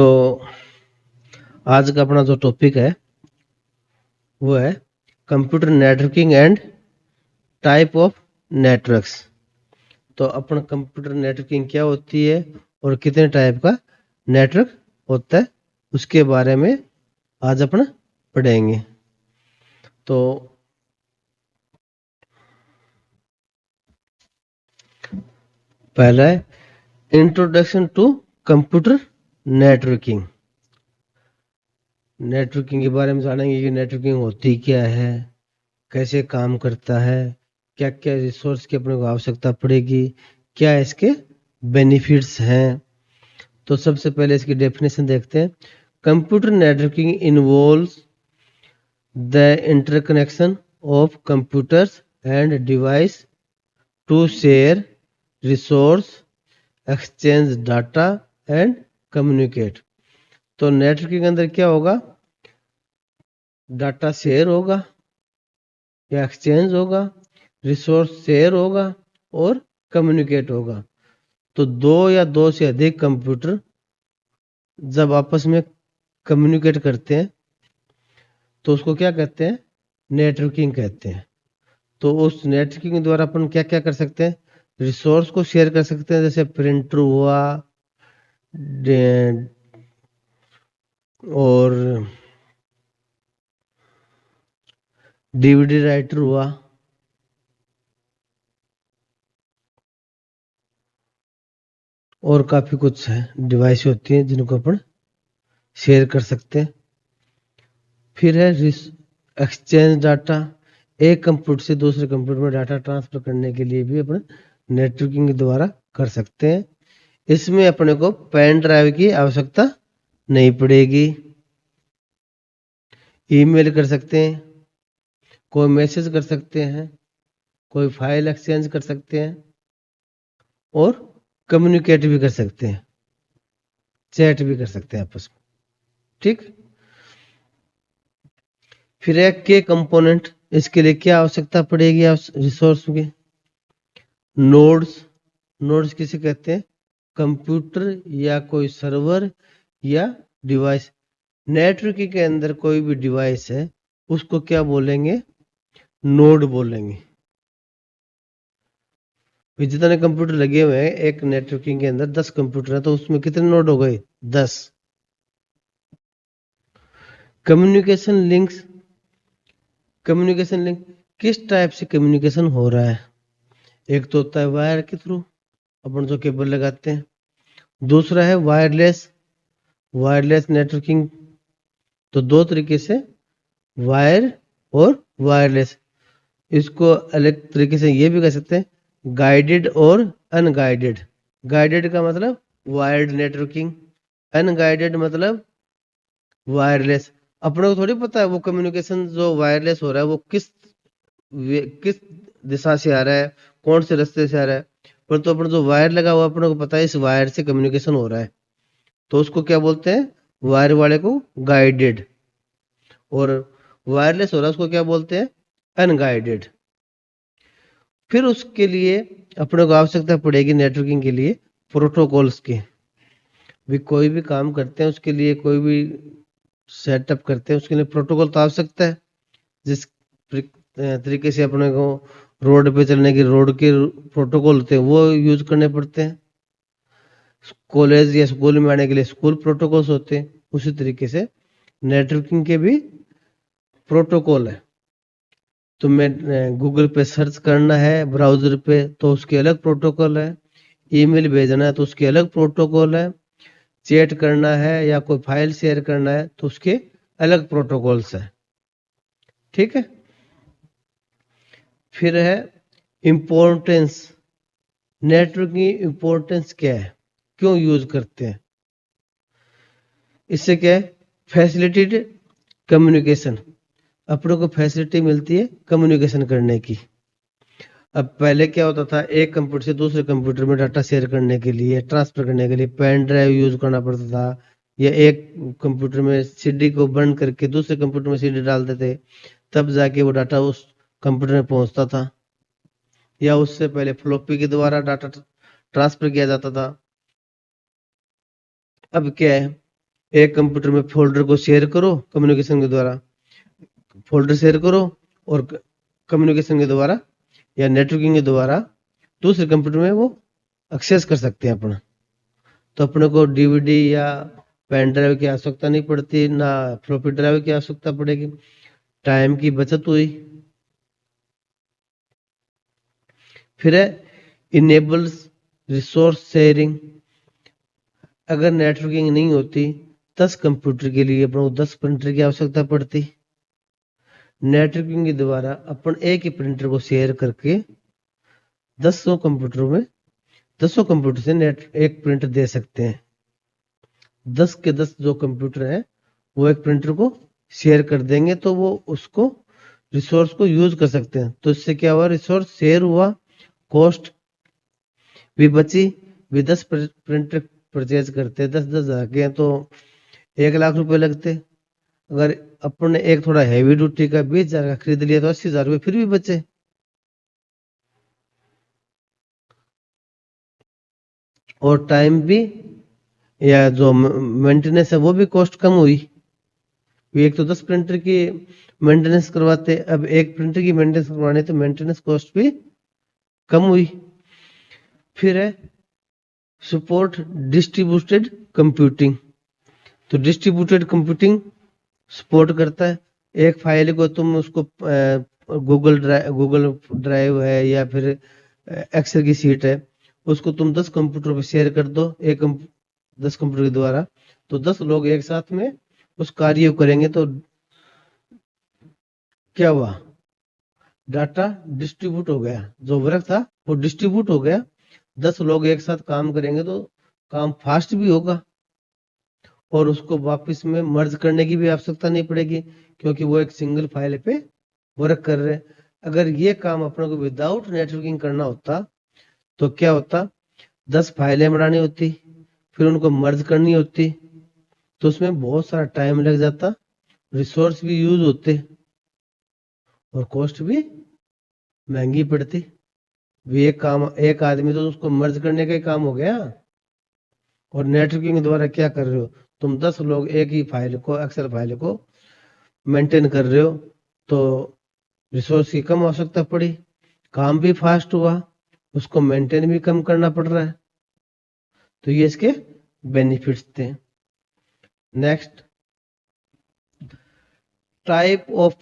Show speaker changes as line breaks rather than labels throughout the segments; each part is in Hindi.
तो आज का अपना जो टॉपिक है वो है computer networking and type of networks. तो अपन कंप्यूटर नेटवर्किंग क्या होती है और कितने टाइप का नेटवर्क होता है उसके बारे में आज अपन पढ़ेंगे। तो पहला है introduction to computer networking. Networking के बारे में जानेंगे कि नेटवर्किंग होती क्या है, कैसे काम करता है, क्या क्या रिसोर्स की अपने को आवश्यकता पड़ेगी, क्या इसके बेनिफिट्स हैं। तो सबसे पहले इसकी डेफिनेशन देखते हैं। Computer networking involves the interconnection of computers and device to share resource, exchange data and communicate. तो नेटवर्किंग के अंदर क्या होगा, डाटा शेयर होगा या एक्सचेंज होगा, रिसोर्स शेयर होगा और कम्युनिकेट होगा। तो दो या दो से अधिक कंप्यूटर जब आपस में कम्युनिकेट करते हैं तो उसको क्या कहते हैं, नेटवर्किंग कहते हैं। तो उस नेटवर्किंग के द्वारा अपन क्या क्या कर सकते हैं, रिसोर्स को शेयर कर सकते हैं, जैसे प्रिंटर हुआ और डीवीडी राइटर हुआ, और काफी कुछ है डिवाइस होती है जिनको अपन शेयर कर सकते हैं। फिर है एक्सचेंज डाटा, एक कंप्यूटर से दूसरे कंप्यूटर में डाटा ट्रांसफर करने के लिए भी अपन नेटवर्किंग के द्वारा कर सकते हैं। इसमें अपने को पेन ड्राइव की आवश्यकता नहीं पड़ेगी, ईमेल कर सकते हैं, कोई मैसेज कर सकते हैं, कोई फाइल एक्सचेंज कर सकते हैं और कम्युनिकेट भी कर सकते हैं, चैट भी कर सकते हैं आपस में। ठीक। फिर एक के कंपोनेंट, इसके लिए क्या आवश्यकता पड़ेगी रिसोर्स की। नोड्स, नोड्स किसे कहते हैं, कंप्यूटर या कोई सर्वर या डिवाइस। नेटवर्किंग के अंदर कोई भी डिवाइस है उसको क्या बोलेंगे, नोड बोलेंगे। जितने कंप्यूटर लगे हुए हैं एक नेटवर्किंग के अंदर 10 कंप्यूटर है तो उसमें कितने नोड हो गए, 10। कम्युनिकेशन लिंक्स, कम्युनिकेशन लिंक किस टाइप से कम्युनिकेशन हो रहा है। एक तो होता है वायर के थ्रू, अपन जो केबल लगाते हैं। दूसरा है वायरलेस, वायरलेस नेटवर्किंग। तो दो तरीके से, वायर और वायरलेस। इसको अलग तरीके से ये भी कह सकते हैं, गाइडेड और अनगाइडेड। गाइडेड का मतलब वायर्ड नेटवर्किंग, अनगाइडेड मतलब वायरलेस। अपने को थोड़ी पता है वो कम्युनिकेशन जो वायरलेस हो रहा है वो किस दिशा से आ रहा है, कौन से रास्ते से आ रहा है। पर तो अपना जो वायर लगा हुआ अपने को पता है इस वायर से कम्युनिकेशन हो रहा है, तो उसको क्या बोलते हैं, वायर वाले को गाइडेड। और वायरलेस हो रहा है उसको क्या बोलते हैं, अनगाइडेड। फिर उसके लिए अपने को आवश्यकता पड़ेगी नेटवर्किंग के लिए प्रोटोकॉल्स की। भी कोई भी काम करते हैं उसके लिए, कोई भी सेटअप करते हैं उसके लिए प्रोटोकॉल तो आवश्यकता है। जिस तरीके से अपने को रोड पे चलने की रोड के प्रोटोकॉल होते हैं वो यूज करने पड़ते हैं, कॉलेज या स्कूल में आने के लिए स्कूल प्रोटोकॉल्स होते हैं। उसी तरीके से नेटवर्किंग के भी प्रोटोकॉल है। तो मैं गूगल पे सर्च करना है ब्राउजर पे तो उसके अलग प्रोटोकॉल है, ईमेल भेजना है तो उसके अलग प्रोटोकॉल है, चैट करना है या कोई फाइल शेयर करना है तो उसके अलग प्रोटोकॉल्स है। ठीक है। फिर है इम्पोर्टेंस, नेटवर्क की इम्पोर्टेंस क्या है, क्यों यूज करते हैं। इससे क्या है, फैसिलिटेड कम्युनिकेशन, अपनों को फैसिलिटी मिलती है कम्युनिकेशन करने की। अब पहले क्या होता था, एक कंप्यूटर से दूसरे कंप्यूटर में डाटा शेयर करने के लिए, ट्रांसफर करने के लिए पेन ड्राइव यूज करना पड़ता था, या एक कंप्यूटर में सीडी को बंद करके दूसरे कंप्यूटर में सीडी डाल देते तब जाके वो डाटा उस कंप्यूटर में पहुंचता था, या उससे पहले फ्लॉपी के द्वारा डाटा ट्रांसफर किया जाता था। अब क्या है, एक कंप्यूटर में फोल्डर को शेयर करो कम्युनिकेशन के द्वारा, फोल्डर शेयर करो और कम्युनिकेशन के द्वारा या नेटवर्किंग के द्वारा दूसरे कंप्यूटर में वो एक्सेस कर सकते हैं अपना। तो अपने को डीवीडी या पेन ड्राइव की आवश्यकता नहीं पड़ती, ना फ्लॉपी ड्राइव की आवश्यकता पड़ेगी, टाइम की बचत हुई। फिर है इनेबल्स रिसोर्स शेयरिंग। अगर नेटवर्किंग नहीं होती 10 कंप्यूटर के लिए अपने को 10 प्रिंटर की आवश्यकता पड़ती। नेटवर्किंग के द्वारा अपन एक ही प्रिंटर को शेयर करके 10 कंप्यूटरों में 10 कंप्यूटर से नेट एक प्रिंटर दे सकते हैं। 10 के 10 जो कंप्यूटर हैं वो एक प्रिंटर को शेयर कर देंगे तो वो उसको रिसोर्स को यूज कर सकते हैं। तो इससे क्या हुआ, रिसोर्स शेयर हुआ, कॉस्ट भी बची। भी 10 प्रिंटर परचेज करते, 10-10 हजार के हैं तो 1 लाख रुपए लगते। अगर अपन ने एक थोड़ा हैवी ड्यूटी का 20 हजार का खरीद लिया तो 80 हजार रुपये फिर भी बचे। और टाइम भी या जो मेंटेनेंस है वो भी कॉस्ट कम हुई। एक तो 10 प्रिंटर की मेंटेनेंस करवाते, अब एक प्रिंटर की मेंटेनेंस करवाने तो मेंटेनेंस कॉस्ट भी कम हुई। फिर है सपोर्ट डिस्ट्रीब्यूटेड कंप्यूटिंग। तो डिस्ट्रीब्यूटेड कंप्यूटिंग सपोर्ट करता है। एक फाइल को तुम उसको गूगल ड्राइव है या फिर एक्सेल की सीट है, उसको तुम 10 कंप्यूटर पर शेयर कर दो 10 कंप्यूटर के द्वारा, तो 10 लोग एक साथ में उस कार्य को करेंगे तो क्या हुआ, डाटा डिस्ट्रीब्यूट हो गया, जो वर्क था वो डिस्ट्रीब्यूट हो गया। 10 लोग एक साथ काम करेंगे तो काम फास्ट भी होगा और उसको वापस में मर्ज करने की भी आवश्यकता नहीं पड़ेगी क्योंकि वो एक सिंगल फाइल पे वर्क कर रहे हैं। अगर ये काम अपने को विदाउट नेटवर्किंग करना होता तो क्या होता, 10 फाइलें बनानी होती, फिर उनको मर्ज करनी होती, तो उसमें बहुत सारा टाइम लग जाता, रिसोर्स भी यूज होते और कॉस्ट भी महंगी पड़ती। भी एक काम, एक आदमी तो उसको मर्ज करने का ही काम हो गया। और नेटवर्किंग द्वारा क्या कर रहे हो, तुम 10 लोग एक ही फाइल को, एक्सेल फाइल को मेंटेन कर रहे हो, तो रिसोर्स की कम आवश्यकता पड़ी, काम भी फास्ट हुआ, उसको मेंटेन भी कम करना पड़ रहा है। तो ये इसके बेनिफिट्स थे। Next, type of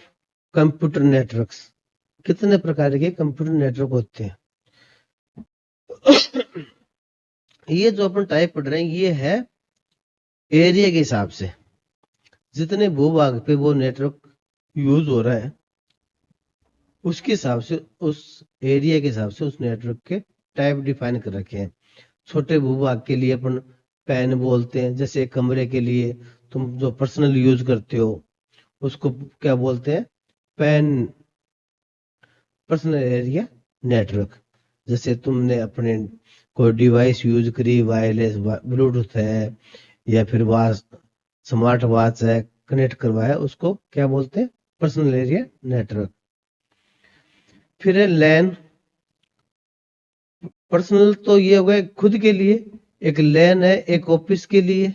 computer networks. कितने प्रकार के कंप्यूटर नेटवर्क होते हैं। ये जो अपन टाइप पढ़ रहे हैं ये है एरिया के हिसाब से, जितने भूभाग पे वो नेटवर्क यूज हो रहा है उसके हिसाब से, उस एरिया के हिसाब से उस नेटवर्क के टाइप डिफाइन कर रखे हैं। छोटे भूभाग के लिए अपन पैन बोलते हैं, जैसे कमरे के लिए तुम जो पर्सनल यूज करते हो उसको क्या बोलते हैं, पैन, पर्सनल एरिया नेटवर्क। जैसे तुमने अपने कोई डिवाइस यूज करी, वायरलेस ब्लूटूथ है या फिर स्मार्ट वॉच है, कनेक्ट करवाया, उसको क्या बोलते हैं, पर्सनल एरिया नेटवर्क। फिर है लैन। पर्सनल तो ये हो गया खुद के लिए, एक लैन है एक ऑफिस के लिए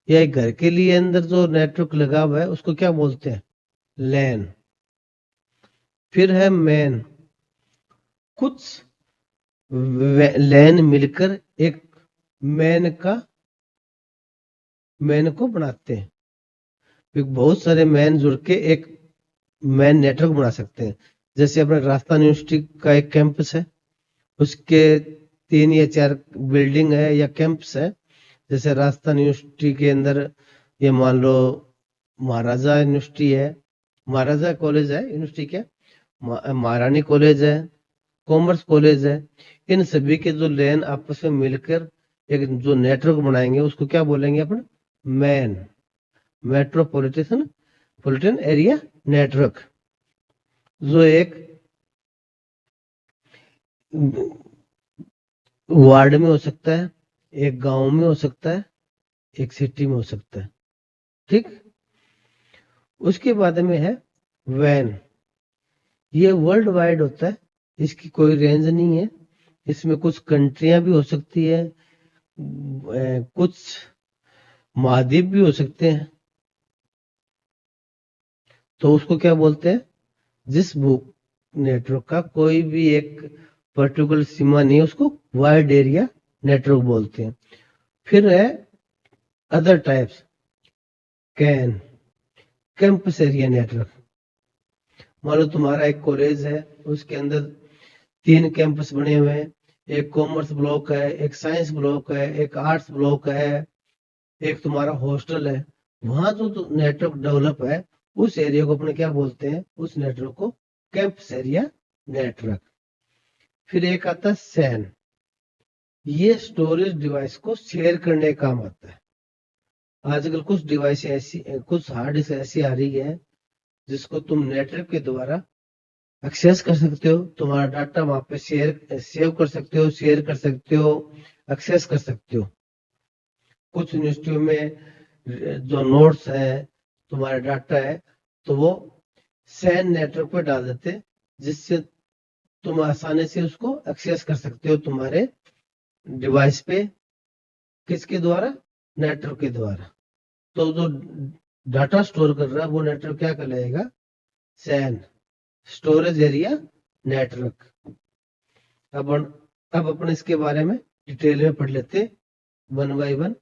या एक घर के लिए अंदर जो नेटवर्क लगा हुआ है उसको क्या बोलते हैं, लैन। फिर है मैन। कुछ लैन मिलकर एक मैन को बनाते हैं। फिर बहुत सारे मैन जुड़ के एक मैन नेटवर्क बना सकते हैं। जैसे अपने राजस्थान यूनिवर्सिटी का एक कैंपस है, उसके 3 या 4 बिल्डिंग है या कैंपस है। जैसे राजस्थान यूनिवर्सिटी के अंदर ये मान लो महाराजा यूनिवर्सिटी है, महाराजा कॉलेज है यूनिवर्सिटी के, महारानी कॉलेज है, कॉमर्स कॉलेज है। इन सभी के जो लेन आपस में मिलकर एक जो नेटवर्क बनाएंगे उसको क्या बोलेंगे अपन, मैन, मेट्रोपॉलिटन एरिया नेटवर्क। जो एक वार्ड में हो सकता है, एक गांव में हो सकता है, एक सिटी में हो सकता है। ठीक। उसके बाद में है वैन। ये वर्ल्ड वाइड होता है, इसकी कोई रेंज नहीं है। इसमें कुछ कंट्रियां भी हो सकती है, कुछ महाद्वीप भी हो सकते हैं। तो उसको क्या बोलते हैं? जिस बुक नेटवर्क का कोई भी एक पर्टिकुलर सीमा नहीं है, उसको वाइड एरिया नेटवर्क बोलते हैं। फिर है other types, can, campus area network. मान लो तुम्हारा एक कॉलेज है, उसके अंदर 3 कैंपस बने हुए हैं। एक कॉमर्स ब्लॉक है, एक साइंस ब्लॉक है, एक आर्ट्स ब्लॉक है, एक तुम्हारा हॉस्टल है। वहां जो नेटवर्क डेवलप है, उस एरिया को अपने क्या बोलते हैं? उस नेटवर्क को कैंपस एरिया नेटवर्क। फिर एक आता है सैन। ये स्टोरेज डिवाइस को शेयर करने का काम आता है। आजकल कुछ डिवाइस ऐसी, कुछ हार्ड डिस्क ऐसी आ रही है जिसको तुम नेटवर्क के द्वारा एक्सेस कर सकते हो। तुम्हारा डाटा वहां पे सेव कर सकते हो, शेयर कर सकते हो, एक्सेस कर सकते हो। कुछ यूनिवर्सिटियों में जो नोट्स है, तुम्हारा डाटा है, तो वो सैन नेटवर्क पे डाल देते हैं, जिससे तुम आसानी से उसको एक्सेस कर सकते हो तुम्हारे डिवाइस पे। किसके द्वारा? नेटवर्क के द्वारा। तो जो डाटा स्टोर कर रहा है वो नेटवर्क क्या कहलाएगा? SAN, storage area network. अब अब अपन इसके बारे में डिटेल में पढ़ लेते वन बाय वन।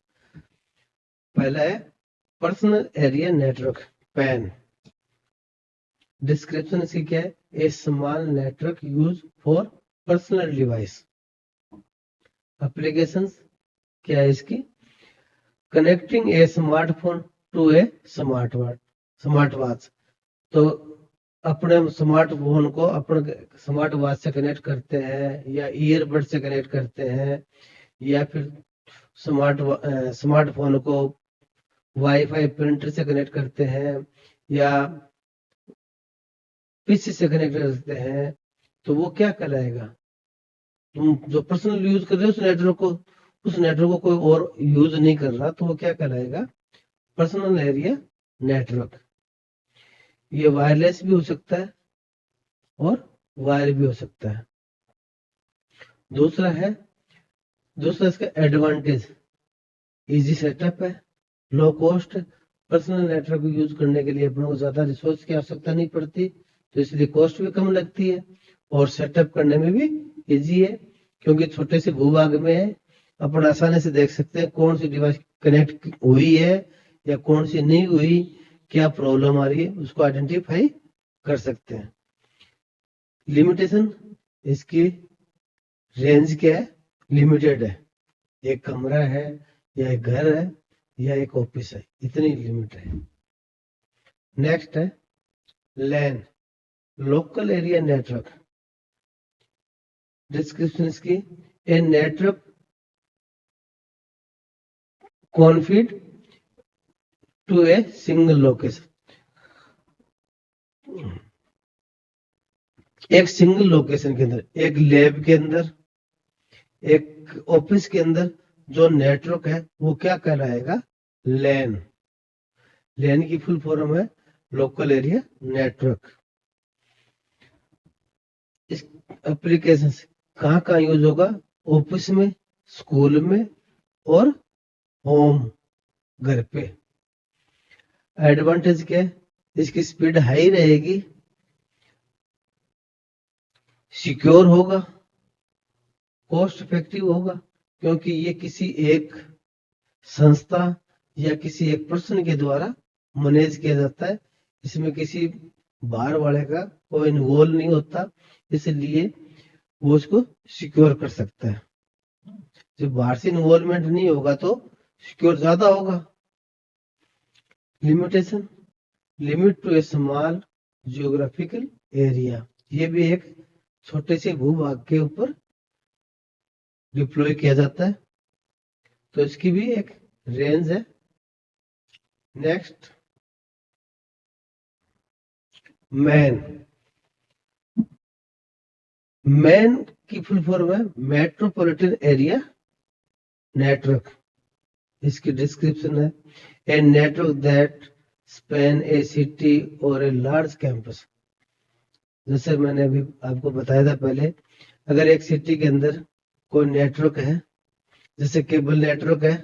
पहला है personal area network, PAN. Description इसकी क्या है? A small network use for personal device. Applications क्या है इसकी? Connecting a smartphone to a smart watch. तो अपने स्मार्टफोन को अपने स्मार्ट वॉच से कनेक्ट करते हैं, या ईयरबड से कनेक्ट करते हैं, या फिर स्मार्टफोन को वाईफाई प्रिंटर से कनेक्ट करते हैं, या पीसी से कनेक्ट करते हैं। तो वो क्या कहलाएगा? तुम जो पर्सनल यूज कर रहे हो उस नेटवर्क को, उस नेटवर्क को कोई और यूज नहीं कर रहा, तो वो क्या कहलाएगा? Personal area network. ये वायरलेस भी हो सकता है और वायर भी हो सकता है। दूसरा इसका एडवांटेज, इजी सेटअप है, low cost. Personal network use करने के लिए अपने को ज्यादा रिसोर्स की आवश्यकता नहीं पड़ती, तो इसलिए कॉस्ट भी कम लगती है, और सेटअप करने में भी इजी है, क्योंकि छोटे से भूभाग में है। अपन आसानी से देख सकते हैं कौन सी डिवाइस कनेक्ट हुई है या कौन सी नहीं हुई, क्या प्रॉब्लम आ रही है, उसको आइडेंटिफाई कर सकते हैं। लिमिटेशन, इसकी रेंज क्या है? लिमिटेड है। एक कमरा है, या एक घर है, या एक ऑफिस है, इतनी लिमिट है। नेक्स्ट है LAN, local area network. Description इसकी, a network confined to a single location. एक सिंगल लोकेशन के अंदर, एक लैब के अंदर, एक ऑफिस के अंदर जो नेटवर्क है वो क्या कहलाएगा? लैन। लैन की फुल फॉर्म है लोकल एरिया नेटवर्क। इस एप्लीकेशन कहाँ कहाँ यूज होगा? ऑफिस में, स्कूल में, और होम, घर पे। एडवांटेज क्या है? इसकी स्पीड हाई रहेगी, सिक्योर होगा, कॉस्ट इफेक्टिव होगा, क्योंकि ये किसी एक संस्था या किसी एक पर्सन के द्वारा मैनेज किया जाता है। इसमें किसी बाहर वाले का कोई इन्वॉल्व नहीं होता, इसलिए वो उसको सिक्योर कर सकता है। जब बाहर से इन्वॉल्वमेंट नहीं होगा तो सिक्योर ज्यादा होगा। Limitation, limit to a small geographical area. ये भी एक छोटे से भूभाग के ऊपर डिप्लॉय किया जाता है, तो इसकी भी एक रेंज है। Next, MAN. मैन की फुल फॉर्म है मेट्रोपॉलिटन एरिया नेटवर्क। इसकी डिस्क्रिप्शन है, a network that span a city और ए लार्ज कैंपस। जैसे मैंने अभी आपको बताया था पहले, अगर एक सिटी के अंदर कोई नेटवर्क है, जैसे केबल नेटवर्क है,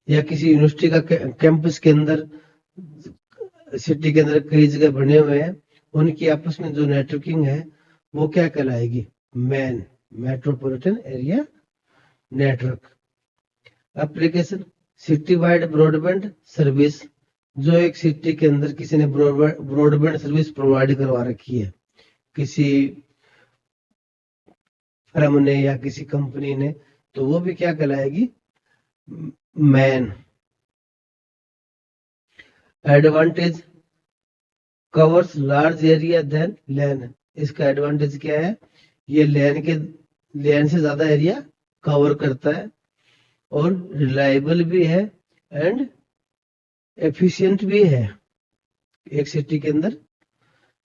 या किसी यूनिवर्सिटी का कैंपस के अंदर, सिटी के अंदर कई जगह बने हुए हैं, उनकी आपस में जो नेटवर्किंग है वो क्या कहलाएगी? MAN, metropolitan area network. Application, city wide broadband service, जो एक सिटी के अंदर किसी ने ब्रॉडबैंड सर्विस प्रोवाइड करवा रखी है, किसी फर्म ने या किसी कंपनी ने, तो वो भी क्या कहलाएगी? MAN. Advantage, covers large area than LAN. इसका एडवांटेज क्या है? ये लैन से ज्यादा एरिया कवर करता है और रिलायबल भी है एंड एफिशिएंट भी है। एक सिटी के अंदर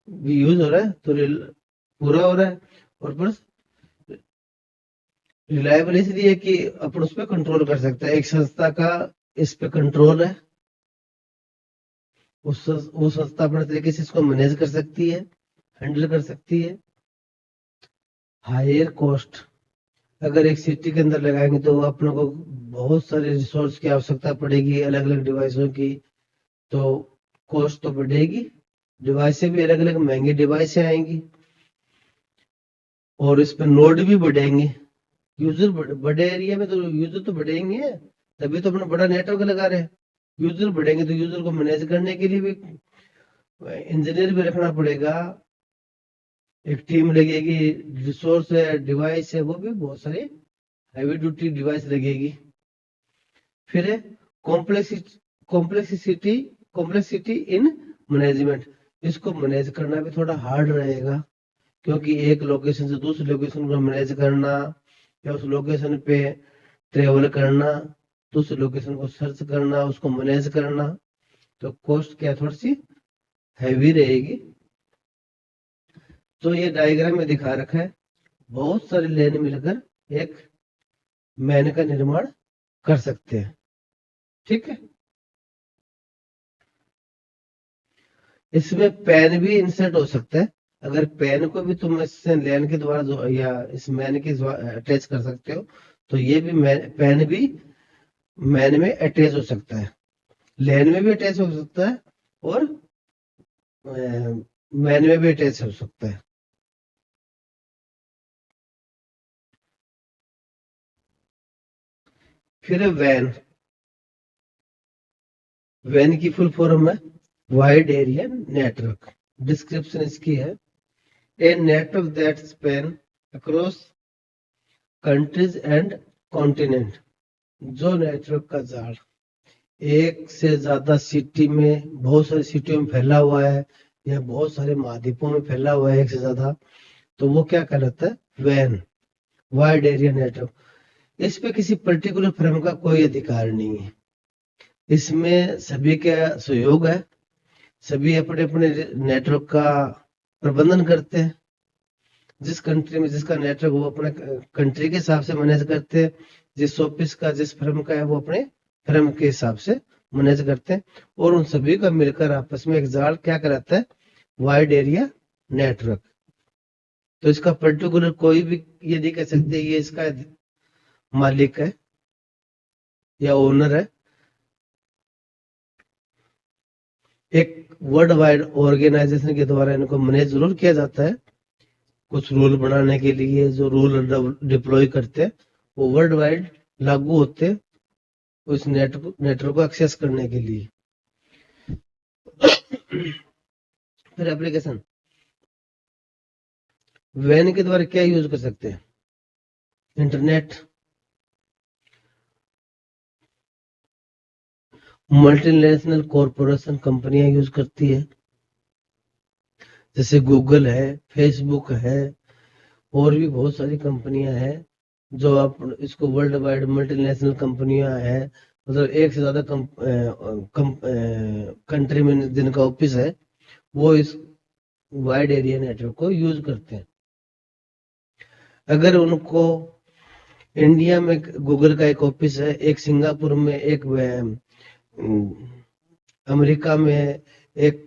भी यूज हो रहा है तो पूरा हो रहा है, और प्लस रिलायबल इसलिए कि अपन उस पर कंट्रोल कर सकते हैं। एक संस्था का इस पे कंट्रोल है, वो संस्था अपने तरीके से इसको मैनेज कर सकती है, हैंडल कर सकती है। हायर कॉस्ट, अगर एक सिटी के अंदर लगाएंगे तो अपने को बहुत सारे रिसोर्स की आवश्यकता पड़ेगी, अलग अलग डिवाइसों की, तो कॉस्ट तो बढ़ेगी, डिवाइसें भी अलग अलग महंगी डिवाइसें आएंगी, और इस पर नोड भी बढ़ेंगे। यूजर बड़े एरिया में तो यूजर तो बढ़ेंगे, तभी तो अपना बड़ा नेटवर्क लगा रहे हैं। यूजर बढ़ेंगे तो यूजर को मैनेज करने के लिए भी इंजीनियर भी रखना पड़ेगा, एक टीम लगेगी, रिसोर्स है, डिवाइस है, वो भी बहुत सारी हैवी ड्यूटी डिवाइस लगेगी। फिर है कॉम्प्लेक्सिटी इन मैनेजमेंट। इसको मैनेज करना भी थोड़ा हार्ड रहेगा, क्योंकि एक लोकेशन से दूसरी लोकेशन को मैनेज करना, या उस लोकेशन पे ट्रेवल करना, दूसरी लोकेशन को सर्च करना, उसको मैनेज करना, तो कॉस्ट क्या थोड़ी सी हैवी रहेगी। तो ये डायग्राम में दिखा रखा है, बहुत सारे लेन मिलकर एक मैन का निर्माण कर सकते हैं। ठीक है, इसमें पेन भी इंसर्ट हो सकता है। अगर पेन को भी तुम इस लेन के द्वारा या इस मैन के अटैच कर सकते हो, तो ये भी पेन भी मैन में अटैच हो सकता है, लेन में भी अटैच हो सकता है, और मैन में भी अटैच हो सकता है। फिर वैन, वैन की फुल फॉर्म है वाइड एरिया नेटवर्क। डिस्क्रिप्शन इसकी है, a network that span across countries and continent. जो नेटवर्क का जाल एक से ज्यादा सिटी में, बहुत सारी सिटियों में फैला हुआ है, या बहुत सारे महाद्वीपों में फैला हुआ है एक से ज्यादा, तो वो क्या कहलाता है? वैन, वाइड एरिया नेटवर्क। इस पे किसी पर्टिकुलर फर्म का कोई अधिकार नहीं है, इसमें सभी का सहयोग है, सभी अपने अपने नेटवर्क का प्रबंधन करते हैं। जिस कंट्री में जिसका नेटवर्क, वो अपने कंट्री के हिसाब से मैनेज करते हैं। जिस ऑफिस का, जिस फर्म का है, वो अपने फर्म के हिसाब से मैनेज करते हैं, और उन सभी का मिलकर आपस में एक जाल क्या कहलाता है? Wide area network. तो इसका पर्टिकुलर कोई भी ये नहीं कह सकते ये इसका मालिक है या ओनर है। एक वर्ल्ड वाइड ऑर्गेनाइजेशन के द्वारा इनको मैनेज जरूर किया जाता है, कुछ रूल बनाने के लिए जो रूल डिप्लॉय करते हैं वो वर्ल्ड वाइड लागू होते हैं उस नेटवर्क को एक्सेस करने के लिए। फिर एप्लीकेशन, वैन के द्वारा क्या यूज कर सकते हैं? इंटरनेट, मल्टीनेशनल कॉरपोरेशन कंपनियां यूज करती है, जैसे गूगल है, फेसबुक है, और भी बहुत सारी कंपनियां हैं जो आप इसको वर्ल्ड वाइड मल्टीनेशनल कंपनियां हैं, मतलब एक से ज्यादा कंट्री में जिनका ऑफिस है, वो इस वाइड एरिया नेटवर्क को यूज करते हैं। अगर उनको इंडिया में गूगल का एक ऑफिस है, एक सिंगापुर में, एक अमेरिका में, एक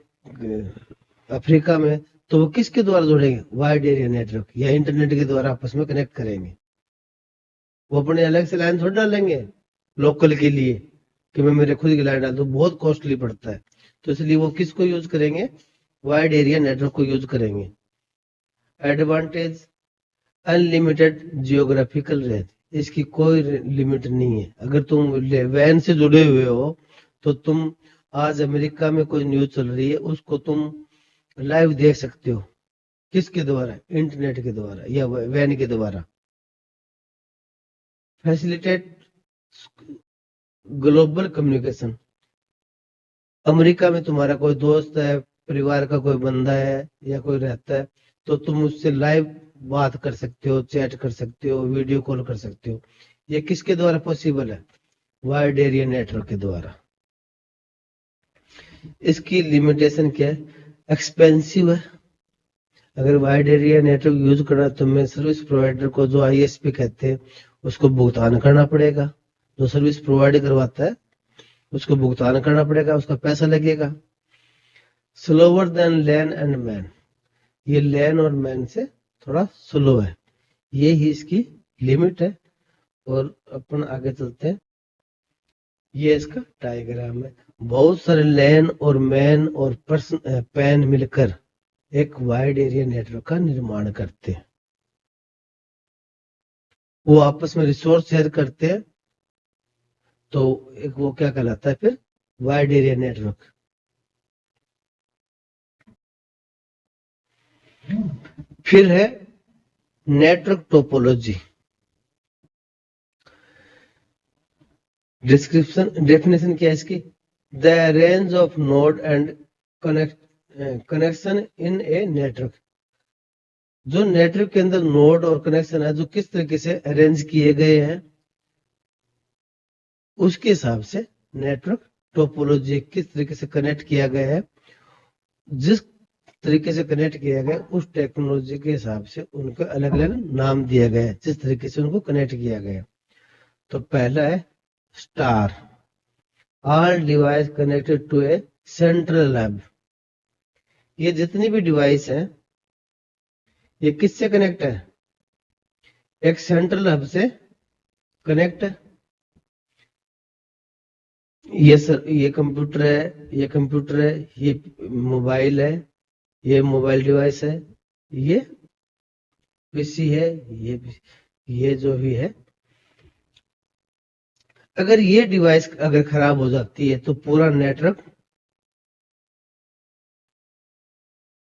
अफ्रीका में, तो वो किसके द्वारा जोड़ेंगे? वाइड एरिया नेटवर्क या इंटरनेट के द्वारा आपस में कनेक्ट करेंगे। वो अपने अलग से लाइन थोड़ी डालेंगे लोकल के लिए, कि मैं मेरे खुद की लाइन डाल दूं, बहुत कॉस्टली पड़ता है। तो इसलिए वो किसको यूज करेंगे, वाइड एरिया नेटवर्क को यूज करेंगे। एडवांटेज, अनलिमिटेड जियोग्राफिकल रेंज, इसकी कोई लिमिट नहीं है। अगर तुम वैन से जुड़े हुए हो तो तुम आज अमेरिका में कोई न्यूज चल रही है उसको तुम लाइव देख सकते हो। किसके द्वारा, इंटरनेट के द्वारा या वैन के द्वारा। फैसिलिटेट ग्लोबल कम्युनिकेशन, अमेरिका में तुम्हारा कोई दोस्त है, परिवार का कोई बंदा है या कोई रहता है, तो तुम उससे लाइव बात कर सकते हो, चैट कर सकते हो, वीडियो कॉल कर सकते हो। ये किसके द्वारा पॉसिबल है, वाइड एरिया नेटवर्क के द्वारा। इसकी लिमिटेशन क्या है, एक्सपेंसिव है। अगर वाइड एरिया नेटवर्क यूज करना तो मैं सर्विस प्रोवाइडर को, जो आईएसपी कहते हैं, उसको भुगतान करना पड़ेगा। जो सर्विस प्रोवाइड करवाता है उसको भुगतान करना पड़ेगा, उसका पैसा लगेगा। Slower than LAN and MAN, ये लैन और मैन से थोड़ा स्लो है, ये ही इसकी लिमिट है। और अपन आगे चलते हैं, ये इसका डायग्राम है। बहुत सारे लैन और मैन और पैन मिलकर एक वाइड एरिया नेटवर्क का निर्माण करते हैं। वो आपस में रिसोर्स शेयर करते हैं, तो एक वो क्या कहलाता है फिर, वाइड एरिया नेटवर्क। फिर है नेटवर्क टोपोलॉजी। डिस्क्रिप्शन, डेफिनेशन क्या है इसकी, the range of node and connection in a network, जो नेटवर्क के अंदर नोड और कनेक्शन है जो किस तरीके से अरेंज किए गए हैं, उसके हिसाब से नेटवर्क टोपोलॉजी किस तरीके से कनेक्ट किया गया है। जिस तरीके से कनेक्ट किया गया उस टेक्नोलॉजी के हिसाब से उनको अलग अलग नाम दिया गया है, जिस तरीके से उनको कनेक्ट किया गया। तो पहला है star, all device connected to a central hub. ये जितनी भी डिवाइस है ये किससे कनेक्ट है, एक सेंट्रल हब से कनेक्ट है। ये सर, ये कंप्यूटर है, ये कंप्यूटर है, ये मोबाइल है, ये मोबाइल डिवाइस है, ये पीसी है, ये जो भी है। अगर ये डिवाइस अगर खराब हो जाती है तो पूरा नेटवर्क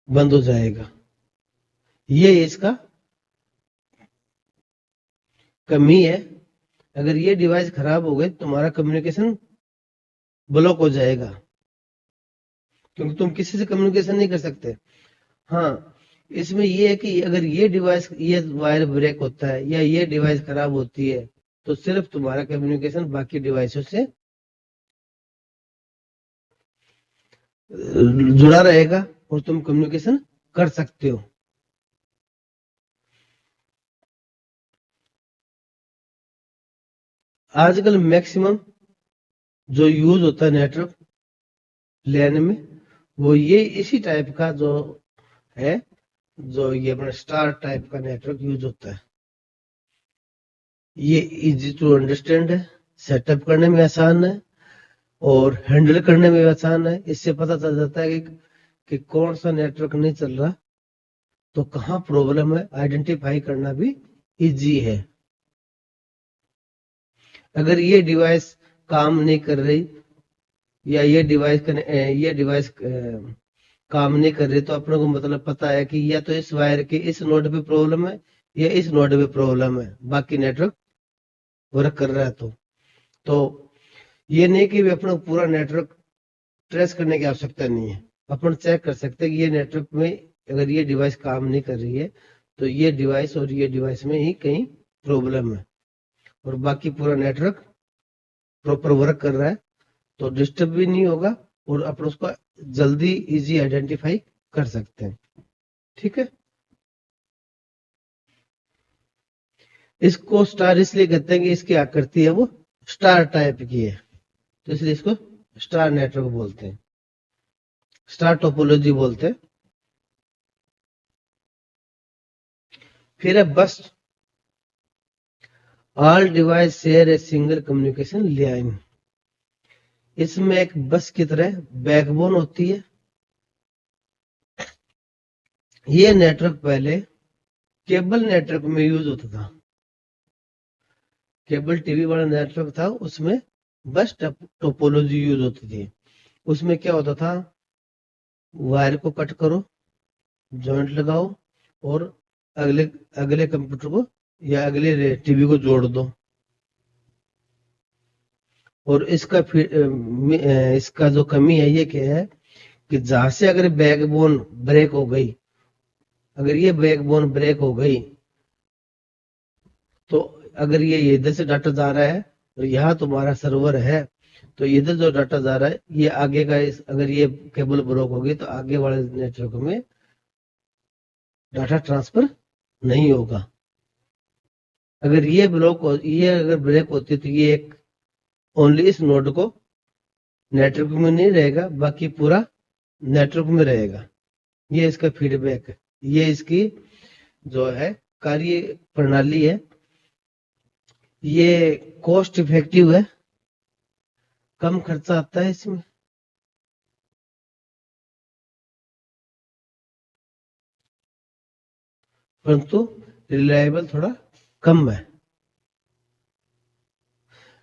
बंद हो जाएगा। ये इसका कमी है। अगर ये डिवाइस खराब हो गई तुम्हारा कम्युनिकेशन ब्लॉक हो जाएगा, क्योंकि तुम किसी से कम्युनिकेशन नहीं कर सकते। हाँ, इसमें ये है कि अगर ये डिवाइस, ये वायर ब्रेक होता है या ये डिवाइस खराब होती है तो सिर्फ तुम्हारा कम्युनिकेशन बाकी डिवाइसों से जुड़ा रहेगा और तुम कम्युनिकेशन कर सकते हो। आजकल मैक्सिमम जो यूज होता है नेटवर्क लैन में, वो ये इसी टाइप का जो है, जो ये अपना स्टार टाइप का नेटवर्क यूज होता है। ये इजी टू अंडरस्टैंड है, सेटअप करने में आसान है और हैंडल करने में आसान है। इससे पता चल जाता है कि कौन सा नेटवर्क नहीं चल रहा, तो कहाँ प्रॉब्लम है, आइडेंटिफाई करना भी इजी है। अगर ये डिवाइस काम नहीं कर रही या ये डिवाइस काम नहीं कर रही, तो अपने को मतलब पता है कि या तो इस वायर के इस नोड पे प्रॉब्लम है या इस नोड पे प्रॉब्लम है, बाकी नेटवर्क वर्क कर रहा है। तो ये नहीं कि अपना पूरा नेटवर्क ट्रेस करने की आवश्यकता नहीं है। अपन चेक कर सकते हैं कि ये नेटवर्क में अगर ये डिवाइस काम नहीं कर रही है तो ये डिवाइस और ये डिवाइस में ही कहीं प्रॉब्लम है, और बाकी पूरा नेटवर्क प्रॉपर वर्क कर रहा है, तो डिस्टर्ब भी नहीं होगा और अपन उसको जल्दी इजी आइडेंटिफाई कर सकते हैं। ठीक है, इसको स्टार इसलिए कहते हैं कि इसकी आकृति है वो स्टार टाइप की है, तो इसलिए इसको स्टार नेटवर्क बोलते हैं, स्टार टोपोलॉजी बोलते हैं। फिर है bus, all device share a single communication line. इसमें एक बस की तरह बैकबोन होती है। ये नेटवर्क पहले केबल नेटवर्क में यूज होता था। केबल टीवी वाला नेटवर्क था, उसमें बस टोपोलॉजी यूज होती थी। उसमें क्या होता था, वायर को कट करो, जॉइंट लगाओ और अगले अगले कंप्यूटर को या अगले टीवी को जोड़ दो। और इसका जो कमी है ये क्या है कि जहां से अगर बैकबोन ब्रेक हो गई, अगर ये बैकबोन ब्रेक हो गई तो अगर ये इधर से डाटा जा रहा है और यहाँ तुम्हारा सर्वर है, तो इधर जो डाटा जा रहा है ये आगे का अगर ये केबल ब्लॉक होगी तो आगे वाले नेटवर्क में डाटा ट्रांसफर नहीं होगा। अगर ये अगर ब्रेक होती तो ये एक ओनली इस नोड को नेटवर्क में नहीं रहेगा, बाकी पूरा नेटवर्क में रहेगा। ये इसका फीडबैक है, ये इसकी जो है कार्य प्रणाली है। ये कॉस्ट इफेक्टिव है, कम खर्चा आता है इसमें। परंतु रिलायबल थोड़ा कम है।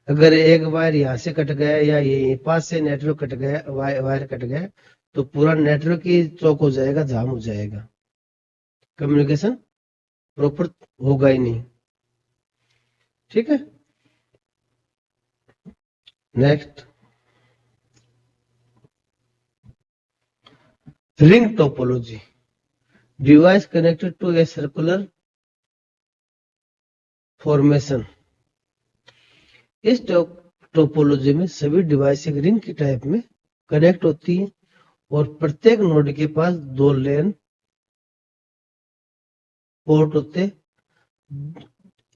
अगर एक वायर यहाँ से कट गया या ये पास से नेटवर्क कट गया, वायर कट गया, तो पूरा नेटवर्क ही चौक हो जाएगा, जाम हो जाएगा, कम्युनिकेशन प्रॉपर होगा ही नहीं। ठीक है, next, ring topology. Device connected to a circular formation. इस टोपोलॉजी में सभी डिवाइस एक रिंग की टाइप में कनेक्ट होती है और प्रत्येक नोड के पास 2 लेन पोर्ट होते।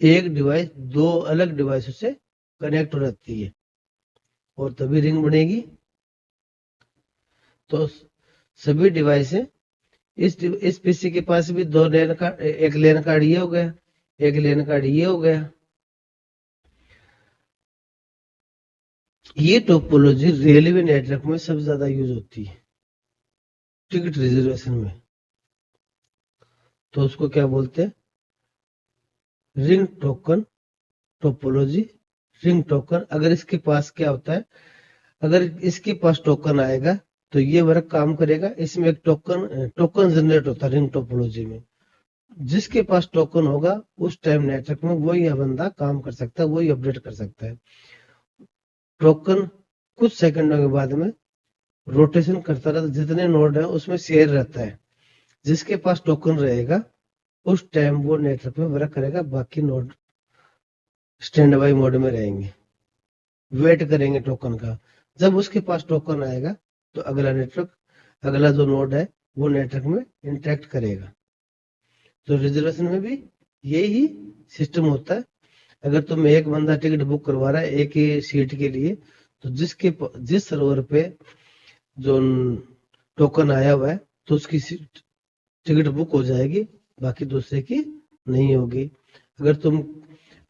एक डिवाइस 2 अलग डिवाइसों से कनेक्ट हो जाती है और तभी रिंग बनेगी। तो सभी डिवाइस इस पीसी के पास भी 2 लेन का, एक लेन कार्ड ये हो गया, एक लेन कार्ड ये हो गया। ये टोपोलॉजी रेलवे नेटवर्क में सबसे ज्यादा यूज होती है, टिकट रिजर्वेशन में। तो उसको क्या बोलते हैं, ring token topology. Ring token, अगर इसके पास क्या होता है, अगर इसके पास टोकन आएगा तो ये वर्क काम करेगा। इसमें एक टोकन जनरेट होता है रिंग टोपोलॉजी में। जिसके पास टोकन होगा उस टाइम नेटवर्क में वही बंदा काम कर सकता है, वही अपडेट कर सकता है। टोकन कुछ सेकंडों के बाद में रोटेशन करता रहता है, जितने नोड है उसमें शेयर रहता है। जिसके पास टोकन रहेगा उस टाइम वो नेटवर्क में वर्क करेगा, बाकी नोड स्टैंड बाई मोड में रहेंगे, वेट करेंगे टोकन का। जब उसके पास टोकन आएगा तो अगला जो नोड है वो नेटवर्क में इंटरेक्ट करेगा। तो रिजर्वेशन में भी यही सिस्टम होता है। अगर तुम एक बंदा टिकट बुक करवा रहा है एक ही सीट के लिए, तो जिस सर्वर पे जो टोकन आया हुआ है तो उसकी टिकट बुक हो जाएगी, बाकी दूसरे की नहीं होगी। अगर तुम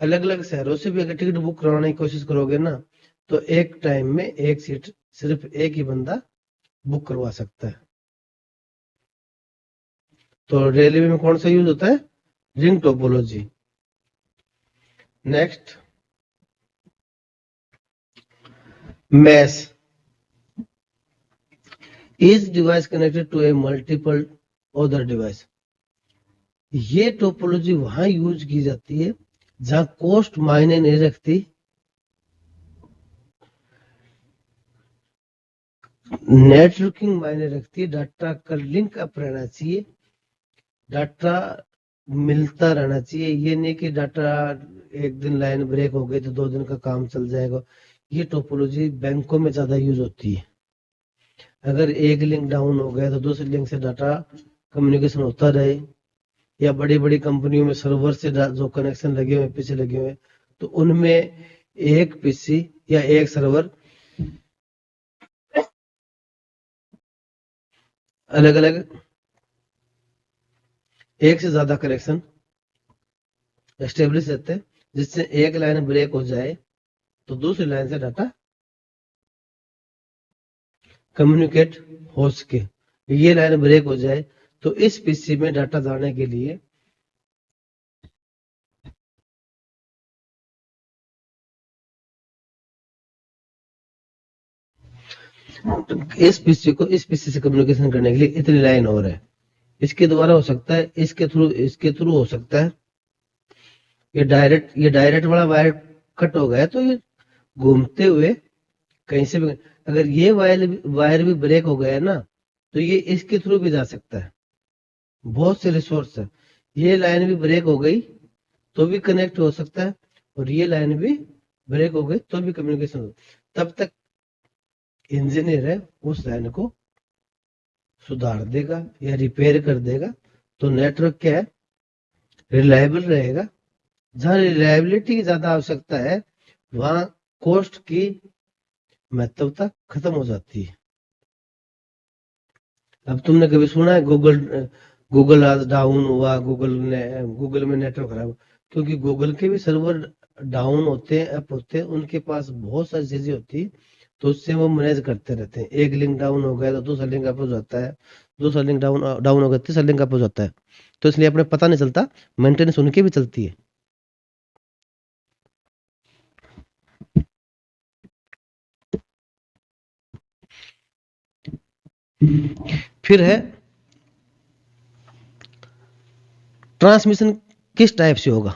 अलग अलग शहरों से भी अगर टिकट बुक करवाने की कोशिश करोगे ना, तो एक टाइम में एक सीट सिर्फ एक ही बंदा बुक करवा सकता है। तो रेलवे में कौन सा यूज होता है, ring topology. Next, mesh. Each device connected to a multiple other device. ये टोपोलॉजी वहां यूज की जाती है जहां कॉस्ट मायने नहीं रखती, नेटवर्किंग मायने रखती है। डाटा का लिंक अप रहना चाहिए, डाटा मिलता रहना चाहिए। ये नहीं कि डाटा एक दिन लाइन ब्रेक हो गई तो 2 दिन का काम चल जाएगा। ये टोपोलॉजी बैंकों में ज्यादा यूज होती है। अगर एक लिंक डाउन हो गया तो दूसरे लिंक से डाटा कम्युनिकेशन होता रहे, या बड़ी बड़ी कंपनियों में सर्वर से जो कनेक्शन लगे हुए पीछे लगे हुए, तो उनमें एक पीसी या एक सर्वर अलग अलग एक से ज्यादा कनेक्शन एस्टेब्लिश रहते हैं, जिससे एक लाइन ब्रेक हो जाए तो दूसरी लाइन से डाटा कम्युनिकेट हो सके, ये लाइन ब्रेक हो जाए तो इस पीसी में डाटा जाने के लिए इस पीसी से कम्युनिकेशन करने के लिए इतनी लाइन और है। इसके द्वारा हो सकता है, इसके थ्रू हो सकता है। ये डायरेक्ट वाला वायर कट हो गया तो ये घूमते हुए कहीं से भी, अगर ये वायर भी ब्रेक हो गया ना तो ये इसके थ्रू भी जा सकता है। बहुत से रिसोर्स है। ये लाइन भी ब्रेक हो गई तो भी कनेक्ट हो सकता है, और ये लाइन भी ब्रेक हो गई तो भी कम्युनिकेशन हो। तब तक इंजीनियर है उस लाइन को सुधार देगा या रिपेयर कर देगा, तो नेटवर्क क्या है, रिलायबल रहेगा। जहां रिलायबिलिटी की ज्यादा आवश्यकता है वहां कॉस्ट की महत्वता खत्म हो जाती है। अब तुमने कभी सुना है गूगल आज डाउन हुआ, गूगल में नेटवर्क खराब, क्योंकि गूगल के भी सर्वर डाउन होते हैं, ऐप होते हैं, उनके पास बहुत सारी चीजें होती है, तो उससे वो मैनेज करते रहते हैं। एक लिंक डाउन हो गया तो दूसरा लिंक अप हो जाता है, दूसरा लिंक डाउन हो गया तीसरा लिंक अप हो जाता है, तो इसलिए अपने पता नहीं चलता, मेंटेनेंस उनकी भी चलती है। फिर है ट्रांसमिशन किस टाइप से होगा,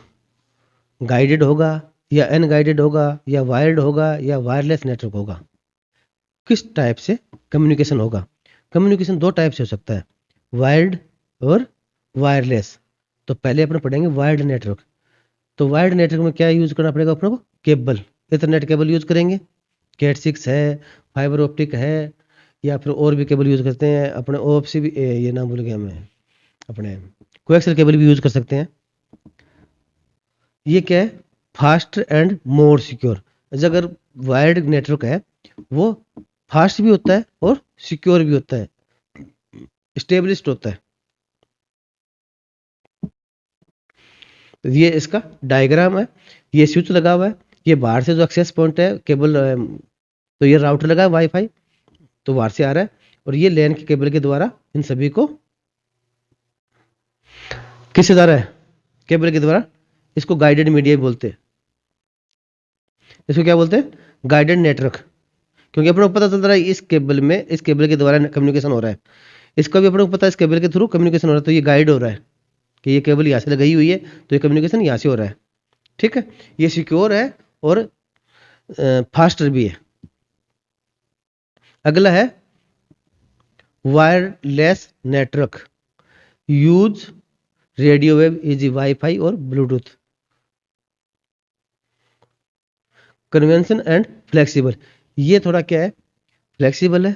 गाइडेड होगा या अनगाइडेड होगा या वायर्ड होगा या वायरलेस नेटवर्क होगा, किस टाइप से कम्युनिकेशन होगा। कम्युनिकेशन दो टाइप से हो सकता है, वायर्ड और वायरलेस। तो पहले अपन पढ़ेंगे वायर्ड नेटवर्क। तो वायर्ड नेटवर्क में क्या यूज करना पड़ेगा अपने को, केबल, इथरनेट केबल यूज करेंगे। कैट 6 है, फाइबर ऑप्टिक है, या फिर और भी केबल यूज करते हैं अपने, ओएफसी भी, ये नाम भूल गया मैं, अपने कोएक्सियल केबल भी यूज कर सकते हैं। ये क्या है, फास्ट एंड मोर सिक्योर। अगर वायर्ड नेटवर्क है वो फास्ट भी होता है और सिक्योर भी होता है, स्टेबलिस्ट होता है। तो ये इसका डायग्राम है, ये स्विच लगा हुआ है, ये बाहर से जो एक्सेस पॉइंट है केबल, तो ये राउटर लगा है वाईफाई, तो बाहर से आ रहा है, और ये लैन के केबल के द्वारा इन सभी को किससे जा रहा है, केबल के द्वारा। इसको गाइडेड मीडिया बोलते हैं, इसको क्या बोलते हैं, गाइडेड नेटवर्क। क्योंकि अपने को पता चल रहा है इस केबल के द्वारा कम्युनिकेशन हो रहा है, इसका भी अपने को पता है इस केबल के थ्रू कम्युनिकेशन हो रहा है, तो ये गाइड हो रहा है कि ये केबल यहाँ से लगाई हुई है तो ये कम्युनिकेशन यहाँ से हो रहा है। ठीक है, ये सिक्योर है और फास्टर भी है। अगला है wireless network, use radio wave easy wifi और ब्लूटूथ, कन्वेंशन एंड फ्लेक्सिबल। ये थोड़ा क्या है, फ्लेक्सिबल है,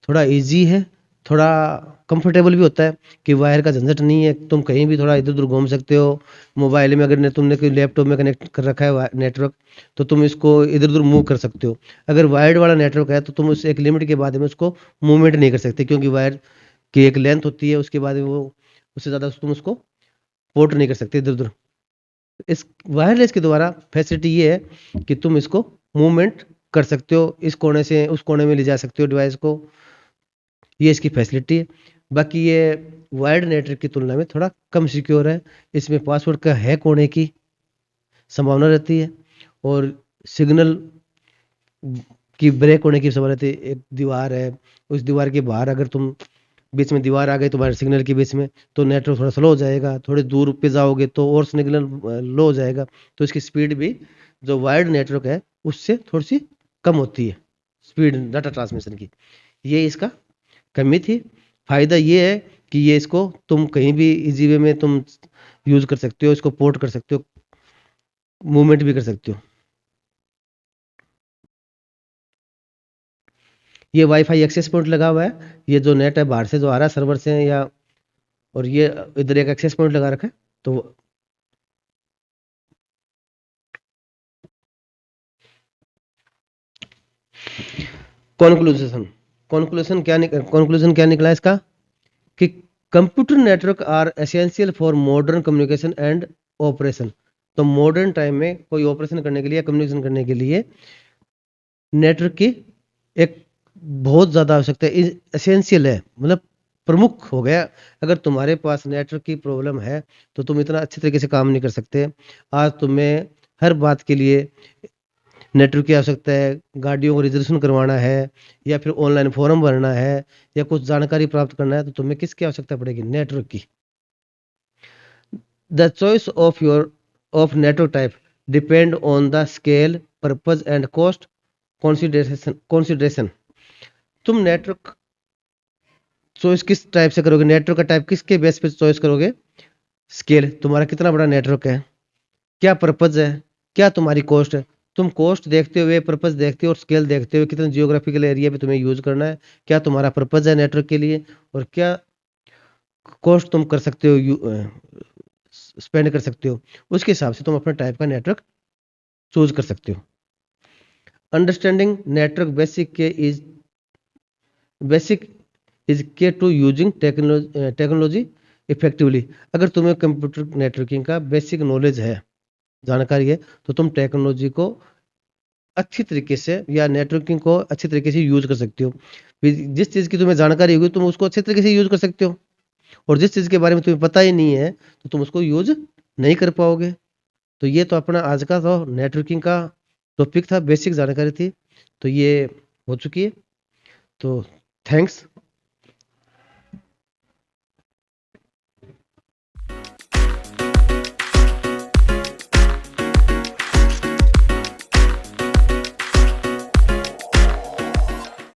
थोड़ा इजी है, थोड़ा कंफर्टेबल भी होता है कि वायर का झंझट नहीं है, तुम कहीं भी थोड़ा इधर उधर घूम सकते हो। मोबाइल में अगर तुमने कोई लैपटॉप में कनेक्ट कर रखा है नेटवर्क, तो तुम इसको इधर उधर मूव कर सकते हो। अगर वायर्ड वाला नेटवर्क है तो तुम उस एक लिमिट के बाद में उसको मूवमेंट नहीं कर सकते, क्योंकि वायर की एक लेंथ होती है, उसके बाद में वो उससे ज़्यादा तुम उसको पोर्ट नहीं कर सकते इधर उधर। इस वायरलेस के द्वारा फैसिलिटी ये है कि तुम इसको मूवमेंट कर सकते हो, इस कोने से उस कोने में ले जा सकते हो डिवाइस को, ये इसकी फैसिलिटी है। बाकी ये वायर्ड नेटवर्क की तुलना में थोड़ा कम सिक्योर है, इसमें पासवर्ड का हैक होने की संभावना रहती है, और सिग्नल की ब्रेक होने की संभावना रहती है। एक दीवार है, उस दीवार के बाहर अगर तुम बीच में दीवार आ गई तुम्हारे सिग्नल के बीच में, तो नेटवर्क थोड़ा स्लो हो जाएगा, थोड़ी दूर पे जाओगे तो और सिग्नल लो हो जाएगा, तो इसकी स्पीड भी जो वायर्ड नेटवर्क है उससे थोड़ी सी कम होती है, स्पीड डाटा ट्रांसमिशन की। ये इसका कमी थी। फायदा ये है कि ये इसको तुम कहीं भी इजी वे में तुम यूज कर सकते हो, इसको पोर्ट कर सकते हो, मूवमेंट भी कर सकते हो। ये वाईफाई एक्सेस पॉइंट लगा हुआ है, ये जो नेट है बाहर से जो आ रहा है सर्वर से, या और ये इधर एक एक्सेस पॉइंट लगा रखा है। तो कॉन्क्लूजन कॉन्क्लूजन क्या निकला इसका, कि computer network are essential for modern communication and operation. तो मॉडर्न टाइम में कोई ऑपरेशन करने के लिए, कम्युनिकेशन करने के लिए नेटवर्क की एक बहुत ज़्यादा आवश्यकता है, एसेंशियल है, मतलब प्रमुख हो गया। अगर तुम्हारे पास नेटवर्क की प्रॉब्लम है तो तुम इतना अच्छी तरीके से काम नहीं कर सकते। आज तुम्हें हर बात के लिए नेटवर्क की आवश्यकता है। गाड़ियों को रिजर्वेशन करवाना है या फिर ऑनलाइन फॉर्म भरना है या कुछ जानकारी प्राप्त करना है तो तुम्हें किसकी आवश्यकता पड़ेगी? नेटवर्क की। The choice of your of network type depend on the scale, purpose and cost consideration. तुम नेटवर्क चॉइस किस टाइप से करोगे? नेटवर्क का टाइप किसके बेस पे चॉइस करोगे? स्केल, तुम्हारा कितना बड़ा नेटवर्क है, क्या पर्पज है, क्या तुम्हारी कॉस्ट है। तुम कॉस्ट देखते हुए, पर्पज देखते हुए और स्केल देखते हुए कितने जियोग्राफिकल एरिया पे तुम्हें यूज करना है, क्या तुम्हारा पर्पज है नेटवर्क के लिए, और क्या कॉस्ट तुम कर सकते हो, स्पेंड कर सकते हो, उसके हिसाब से तुम अपने टाइप का नेटवर्क चूज कर सकते हो। अंडरस्टैंडिंग नेटवर्क बेसिक इज के टू यूजिंग टेक्नोलॉजी इफेक्टिवली। अगर तुम्हें कंप्यूटर नेटवर्किंग का बेसिक नॉलेज है, जानकारी है, तो तुम टेक्नोलॉजी को अच्छी तरीके से या नेटवर्किंग को अच्छी तरीके से यूज कर सकते हो। फिर जिस चीज़ की तुम्हें जानकारी होगी तुम उसको अच्छे तरीके से यूज कर सकते हो, और जिस चीज़ के बारे में तुम्हें पता ही नहीं है तो तुम उसको यूज नहीं कर पाओगे। तो ये तो अपना आज का तो नेटवर्किंग का टॉपिक था, बेसिक जानकारी थी, तो ये हो चुकी है। तो थैंक्स।